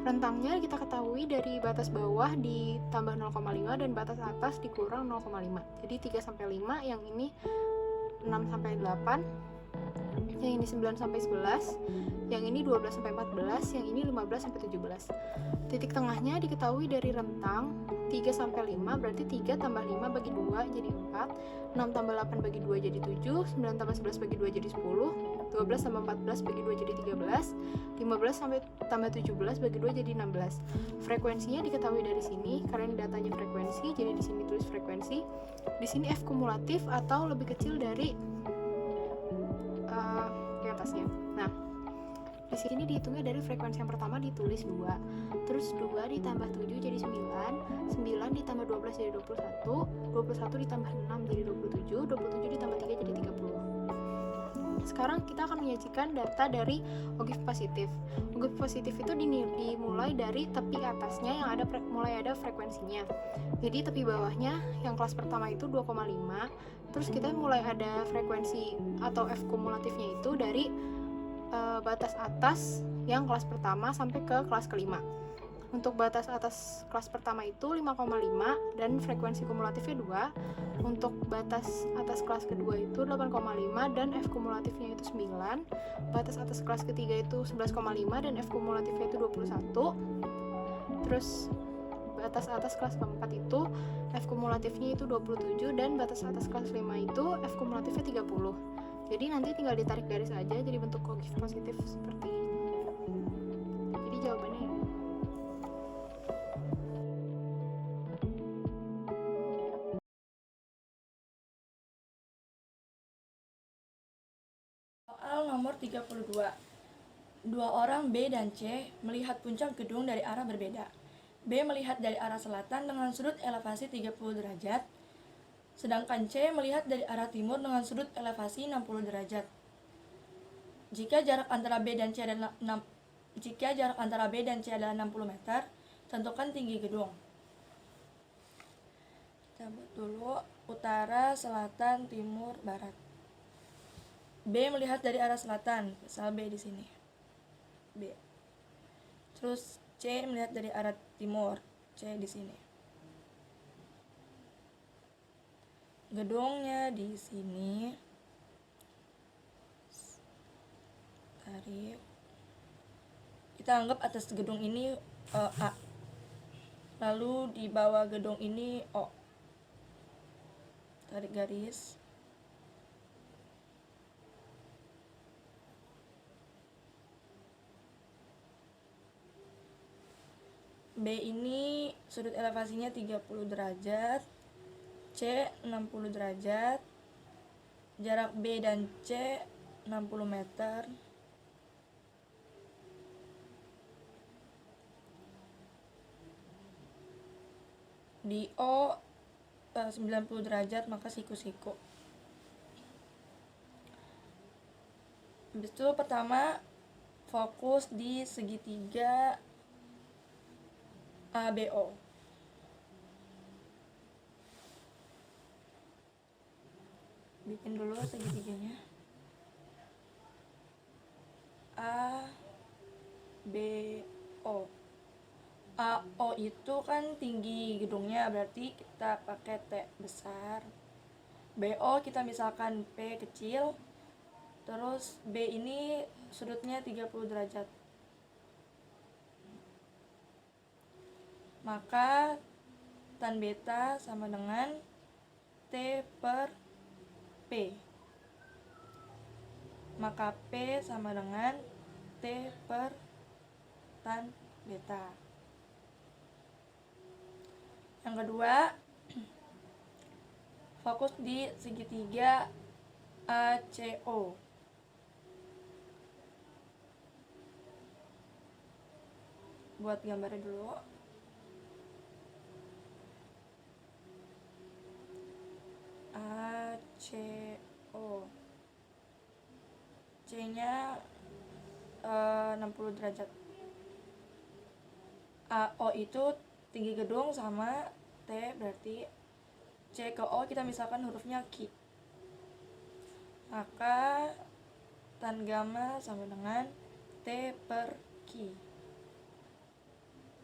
Rentangnya kita ketahui dari batas bawah ditambah 0,5 dan batas atas dikurang 0,5. Jadi 3 sampai 5, yang ini 6 sampai 8, yang ini 9 sampai 11, yang ini 12 sampai 14, yang ini 15 sampai 17. Titik tengahnya diketahui dari rentang 3 sampai 5, berarti 3 tambah 5 bagi 2 jadi 4, 6 tambah 8 bagi 2 jadi 7, 9 tambah 11 bagi 2 jadi 10, 12 tambah 14 bagi 2 jadi 13, 15 sampai tambah 17 bagi 2 jadi 16. Frekuensinya diketahui dari sini, karena ini datanya frekuensi, jadi di sini tulis frekuensi. Di sini F kumulatif atau lebih kecil dari di atasnya. Nah, di sini dihitungnya dari frekuensi yang pertama ditulis 2, terus 2 ditambah 7 jadi 9, 9 ditambah 12 jadi 21, 21 ditambah 6 jadi 27, 27 ditambah 3 jadi 30. Sekarang kita akan menyajikan data dari OGIF positif. OGIF positif itu dimulai dari tepi atasnya yang mulai ada frekuensinya. Jadi tepi bawahnya yang kelas pertama itu 2,5, terus kita mulai ada frekuensi atau F kumulatifnya itu dari batas atas yang kelas pertama sampai ke kelas kelima. Untuk batas atas kelas pertama itu 5,5 dan frekuensi kumulatifnya 2. Untuk batas atas kelas kedua itu 8,5 dan F kumulatifnya itu 9. Batas atas kelas ketiga itu 11,5 dan F kumulatifnya itu 21. Terus batas atas kelas keempat itu F kumulatifnya itu 27 dan batas atas kelas 5 itu F kumulatifnya 30. Jadi nanti tinggal ditarik garis aja jadi bentuk OGIF positif seperti ini. Jadi jawabannya ini. Soal nomor 32. Dua orang B dan C melihat puncak gedung dari arah berbeda. B melihat dari arah selatan dengan sudut elevasi 30 derajat, sedangkan C melihat dari arah timur dengan sudut elevasi 60 derajat. Jika jarak antara B dan C adalah 60 meter, tentukan tinggi gedung. Kita buat dulu utara, selatan, timur, barat. B melihat dari arah selatan, misal B di sini. B. Terus C melihat dari arah timur, C di sini. Gedungnya di sini. Tarik. Kita anggap atas gedung ini A. Lalu di bawah gedung ini O. Tarik garis. B ini sudut elevasinya 30 derajat, C 60 derajat, jarak B dan C 60 meter. Di O 90 derajat, maka siku-siku. Habis itu pertama fokus di segitiga ABO. Bikin dulu segitiganya. ABO. AO itu kan tinggi gedungnya, berarti kita pakai T besar. BO kita misalkan P kecil. Terus B ini sudutnya 30 derajat. Maka tan beta sama dengan T per P. Maka P sama dengan T per tan beta. Yang kedua, fokus di segitiga ACO. Buat gambarnya dulu. ACO. C-nya 60 derajat. AO itu tinggi gedung sama T, berarti C ke O kita misalkan hurufnya Q. Maka tan gamma sama dengan T per Q.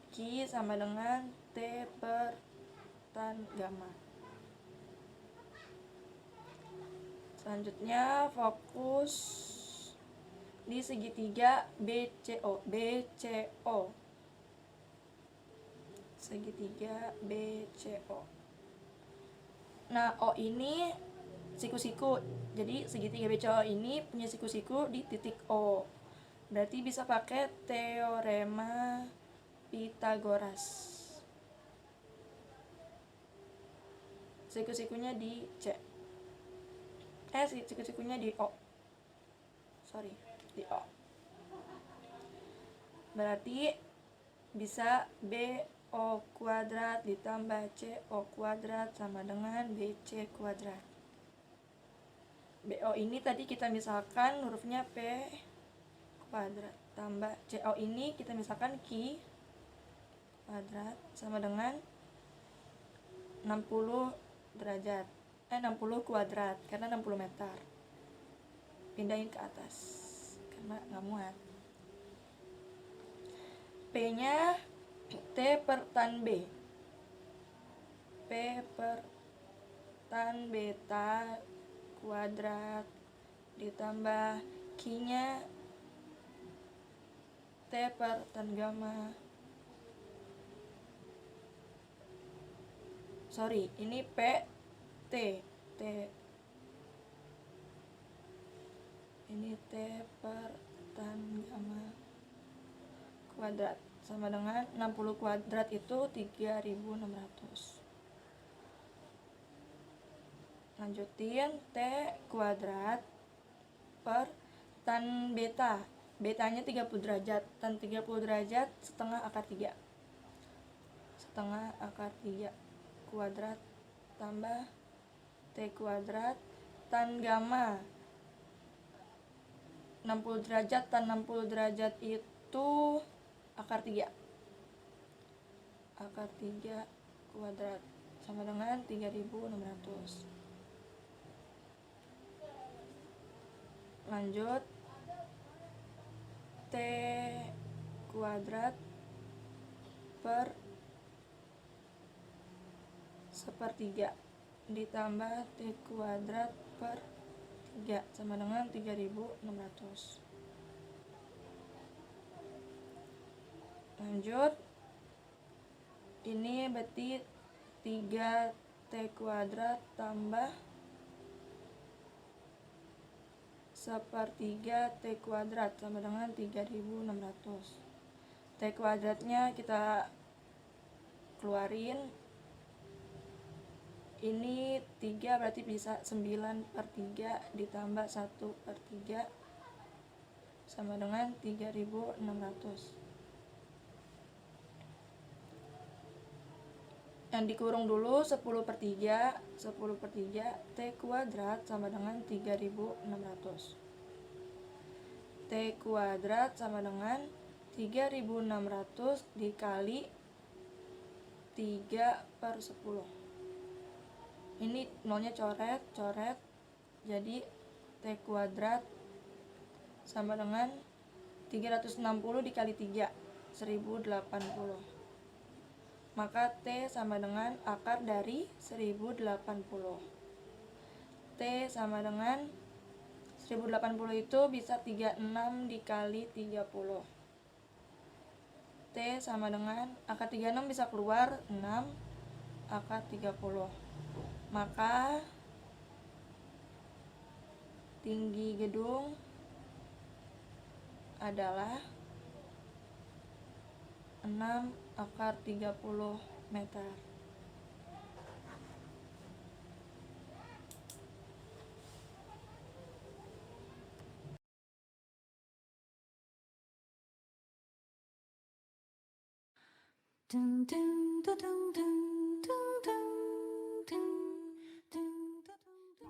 Q sama dengan T per tan gamma. Selanjutnya fokus di segitiga BCO. BCO. Segitiga BCO. Nah, O ini siku-siku. Jadi segitiga BCO ini punya siku-siku di titik O. Berarti bisa pakai teorema Pythagoras. Siku-sikunya di C. Siku-sikunya di O. Di O. Berarti bisa BO kuadrat ditambah CO kuadrat sama dengan BC kuadrat. BO ini tadi kita misalkan hurufnya P kuadrat tambah CO ini kita misalkan Q kuadrat sama dengan 60 derajat. 60 kuadrat karena 60 meter. Pindahin ke atas karena nggak muat. P-nya T per tan B. P per tan beta kuadrat ditambah Q-nya T per tan gamma. Ini P T. Ini T per tan gamma kuadrat sama dengan 60 kuadrat itu 3600. Lanjutin T kuadrat per tan beta. Betanya 30 derajat, tan 30 derajat setengah akar 3. setengah akar 3 kuadrat tambah T kuadrat tan gamma 60 derajat tan 60 derajat itu akar 3 kuadrat sama dengan 3600. Lanjut, T kuadrat per sepertiga ditambah T kuadrat per 3 sama dengan 3600. Lanjut, ini berarti 3T kuadrat tambah sepertiga T kuadrat sama dengan 3600. T kuadratnya kita keluarin. Ini 3 berarti bisa 9/3 ditambah 1/3 sama dengan 3600. Yang dikurung dulu 10/3 T kuadrat sama dengan 3600. T kuadrat sama dengan 3600 dikali 3/10. Ini nolnya coret, jadi T kuadrat sama dengan 360 dikali 3, 1080. Maka T sama dengan akar dari 1080. T sama dengan 1080 itu bisa 36 dikali 30. T sama dengan akar 36 bisa keluar 6 akar 30. Maka tinggi gedung adalah 6 akar 30 meter.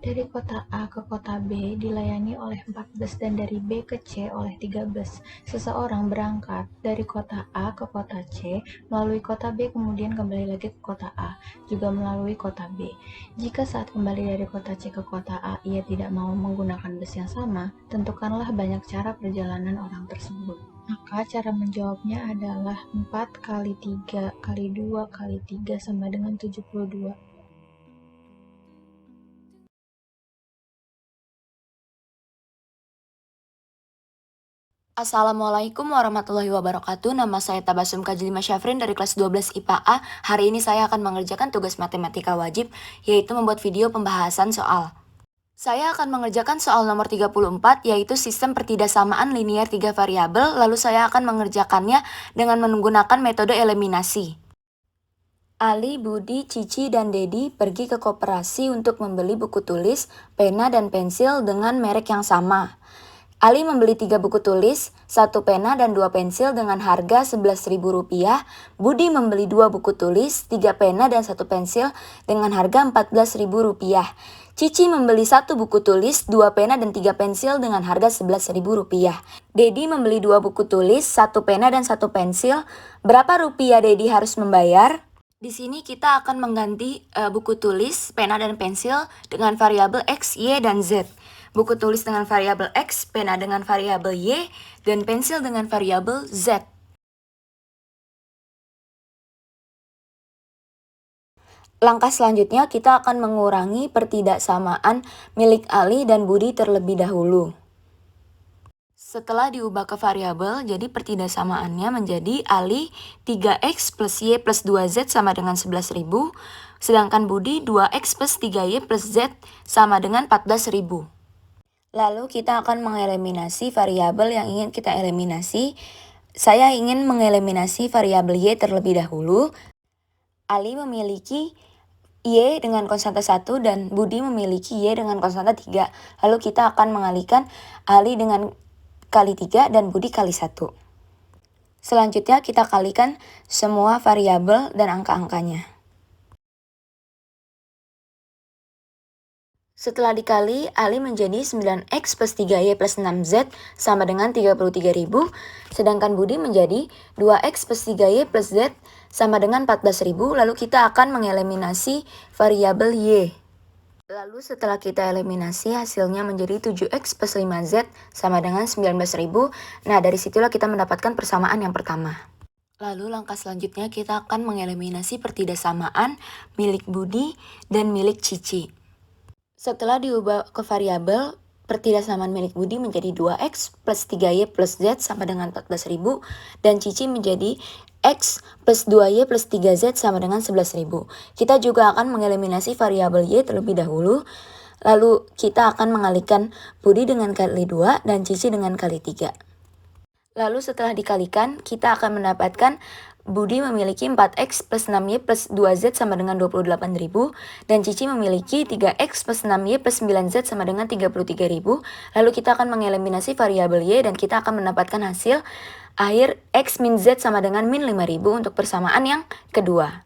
Dari kota A ke kota B dilayani oleh 4 bus dan dari B ke C oleh 3 bus. Seseorang berangkat dari kota A ke kota C, melalui kota B kemudian kembali lagi ke kota A, juga melalui kota B. Jika saat kembali dari kota C ke kota A ia tidak mau menggunakan bus yang sama, tentukanlah banyak cara perjalanan orang tersebut. Maka cara menjawabnya adalah 4 kali 3 kali 2 kali 3 sama dengan 72. Assalamualaikum warahmatullahi wabarakatuh. Nama saya Tabasum Kajlima Syafrin dari kelas 12 IPA A. Hari ini saya akan mengerjakan tugas matematika wajib, yaitu membuat video pembahasan soal. Saya akan mengerjakan soal nomor 34, yaitu sistem pertidaksamaan linier 3 variabel, lalu saya akan mengerjakannya dengan menggunakan metode eliminasi. Ali, Budi, Cici, dan Dedi pergi ke koperasi untuk membeli buku tulis, pena, dan pensil dengan merek yang sama. Ali membeli 3 buku tulis, 1 pena dan 2 pensil dengan harga Rp11.000. Budi membeli 2 buku tulis, 3 pena dan 1 pensil dengan harga Rp14.000. Cici membeli 1 buku tulis, 2 pena dan 3 pensil dengan harga Rp11.000. Dedi membeli 2 buku tulis, 1 pena dan 1 pensil. Berapa rupiah Dedi harus membayar? Di sini kita akan mengganti buku tulis, pena dan pensil dengan variabel X, Y, dan Z. Buku tulis dengan variabel X, pena dengan variabel Y, dan pensil dengan variabel Z. Langkah selanjutnya kita akan mengurangi pertidaksamaan milik Ali dan Budi terlebih dahulu. Setelah diubah ke variabel, jadi pertidaksamaannya menjadi Ali 3X plus Y plus 2Z sama dengan 11.000, sedangkan Budi 2X plus 3Y plus Z sama dengan 14.000. Lalu kita akan mengeliminasi variabel yang ingin kita eliminasi. Saya ingin mengeliminasi variabel Y terlebih dahulu. Ali memiliki Y dengan konstanta 1 dan Budi memiliki Y dengan konstanta 3. Lalu kita akan mengalihkan Ali dengan kali 3 dan Budi kali 1. Selanjutnya kita kalikan semua variabel dan angka-angkanya. Setelah dikali, Ali menjadi 9X plus 3Y plus 6Z sama dengan 33.000, sedangkan Budi menjadi 2X plus 3Y plus Z sama dengan 14.000, lalu kita akan mengeliminasi variabel Y. Lalu setelah kita eliminasi, hasilnya menjadi 7X plus 5Z sama dengan 19.000. Nah, dari situlah kita mendapatkan persamaan yang pertama. Lalu langkah selanjutnya kita akan mengeliminasi pertidaksamaan milik Budi dan milik Cici. Setelah diubah ke variabel, pertidaksamaan milik Budi menjadi 2X plus 3Y plus Z sama dengan 14.000, dan Cici menjadi X plus 2Y plus 3Z sama dengan 11.000. Kita juga akan mengeliminasi variabel Y terlebih dahulu, lalu kita akan mengalihkan Budi dengan kali 2 dan Cici dengan kali 3. Lalu setelah dikalikan, kita akan mendapatkan Budi memiliki 4X plus 6Y plus 2Z sama dengan 28.000, dan Cici memiliki 3X plus 6Y plus 9Z sama dengan 33.000. Lalu kita akan mengeliminasi variabel Y dan kita akan mendapatkan hasil akhir X min Z sama dengan min 5.000 untuk persamaan yang kedua.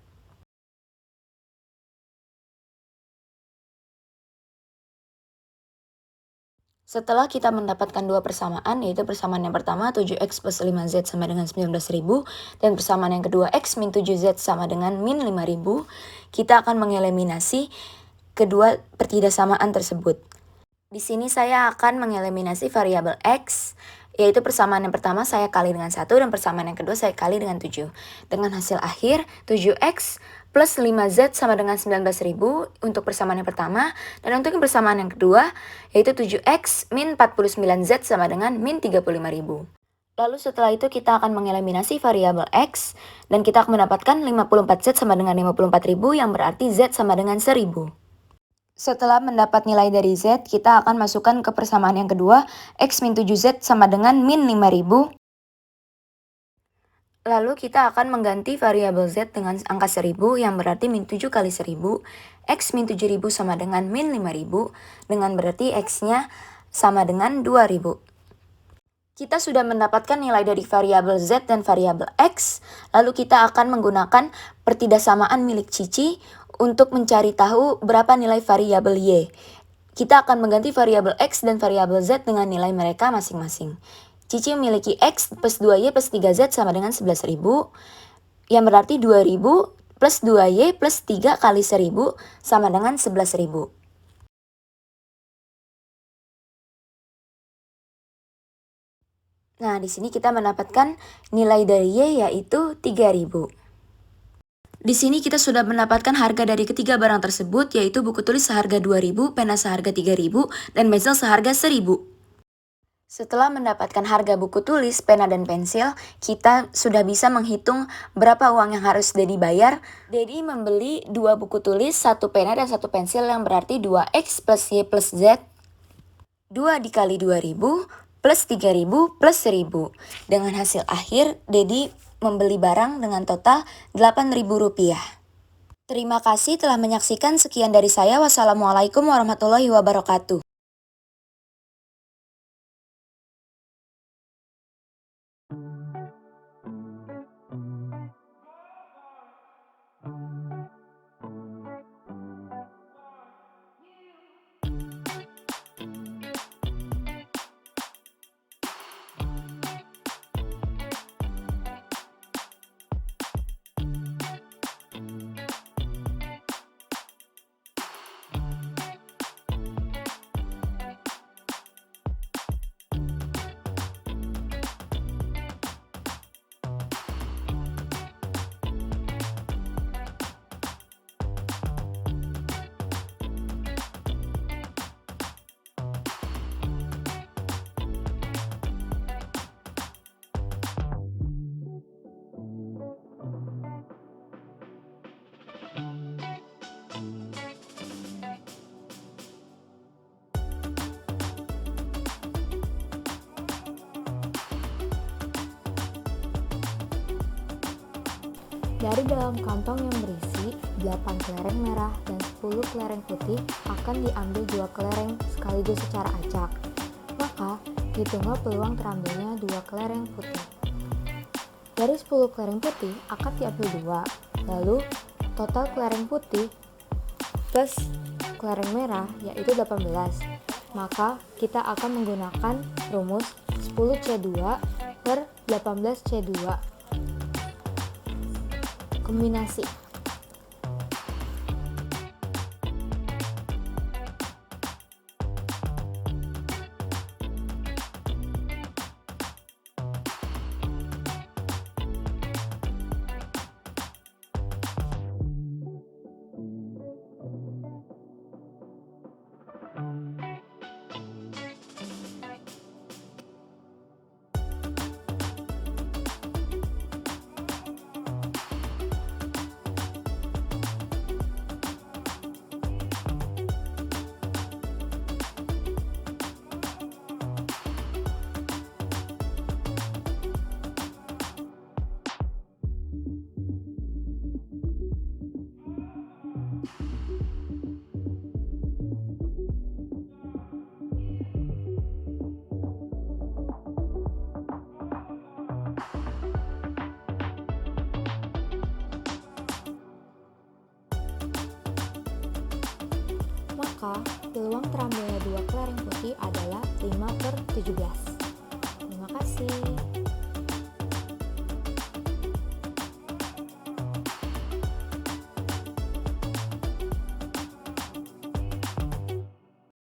Setelah kita mendapatkan dua persamaan, yaitu persamaan yang pertama 7X plus 5Z sama dengan 19.000, dan persamaan yang kedua X min 7Z sama dengan min 5.000, kita akan mengeliminasi kedua pertidaksamaan tersebut. Di sini saya akan mengeliminasi variabel X, yaitu persamaan yang pertama saya kali dengan 1 dan persamaan yang kedua saya kali dengan 7. Dengan hasil akhir 7X plus 5Z sama dengan 19.000 untuk persamaan yang pertama, dan untuk persamaan yang kedua yaitu 7X min 49Z sama dengan min 35.000. Lalu setelah itu kita akan mengeliminasi variabel X dan kita akan mendapatkan 54Z sama dengan 54.000 yang berarti Z sama dengan 1.000. Setelah mendapat nilai dari Z, kita akan masukkan ke persamaan yang kedua, X min 7Z sama dengan min 5.000. Lalu kita akan mengganti variabel Z dengan angka 1.000 yang berarti min 7 kali 1.000. X min 7.000 sama dengan min 5.000, dengan berarti X-nya sama dengan 2.000. Kita sudah mendapatkan nilai dari variabel Z dan variabel X, lalu kita akan menggunakan pertidaksamaan milik Cici untuk mencari tahu berapa nilai variabel Y. Kita akan mengganti variabel X dan variabel Z dengan nilai mereka masing-masing. Cici memiliki X plus 2Y plus 3Z sama dengan 11.000, yang berarti 2.000 plus 2Y plus 3 kali 1.000 sama dengan 11.000. Nah, di sini kita mendapatkan nilai dari Y yaitu 3.000. Di sini kita sudah mendapatkan harga dari ketiga barang tersebut, yaitu buku tulis seharga 2.000, pena seharga 3.000, dan pensil seharga 1.000. Setelah mendapatkan harga buku tulis, pena, dan pensil, kita sudah bisa menghitung berapa uang yang harus Dedi bayar. Dedi membeli 2 buku tulis, 1 pena, dan 1 pensil yang berarti 2X plus Y plus Z. 2 dikali 2.000 plus 3.000 plus 1.000. Dengan hasil akhir, Dedi membeli barang dengan total Rp8.000. Terima kasih telah menyaksikan. Sekian dari saya. Wassalamualaikum warahmatullahi wabarakatuh. Dari dalam kantong yang berisi 8 kelereng merah dan 10 kelereng putih akan diambil 2 kelereng sekaligus secara acak. Maka, hitunglah peluang terambilnya 2 kelereng putih. Dari 10 kelereng putih akan diambil 2, lalu total kelereng putih plus kelereng merah yaitu 18. Maka kita akan menggunakan rumus 10C2 per 18C2. Kombinasi. Maka peluang terambilnya 2 kelereng putih adalah 5/17. Terima kasih.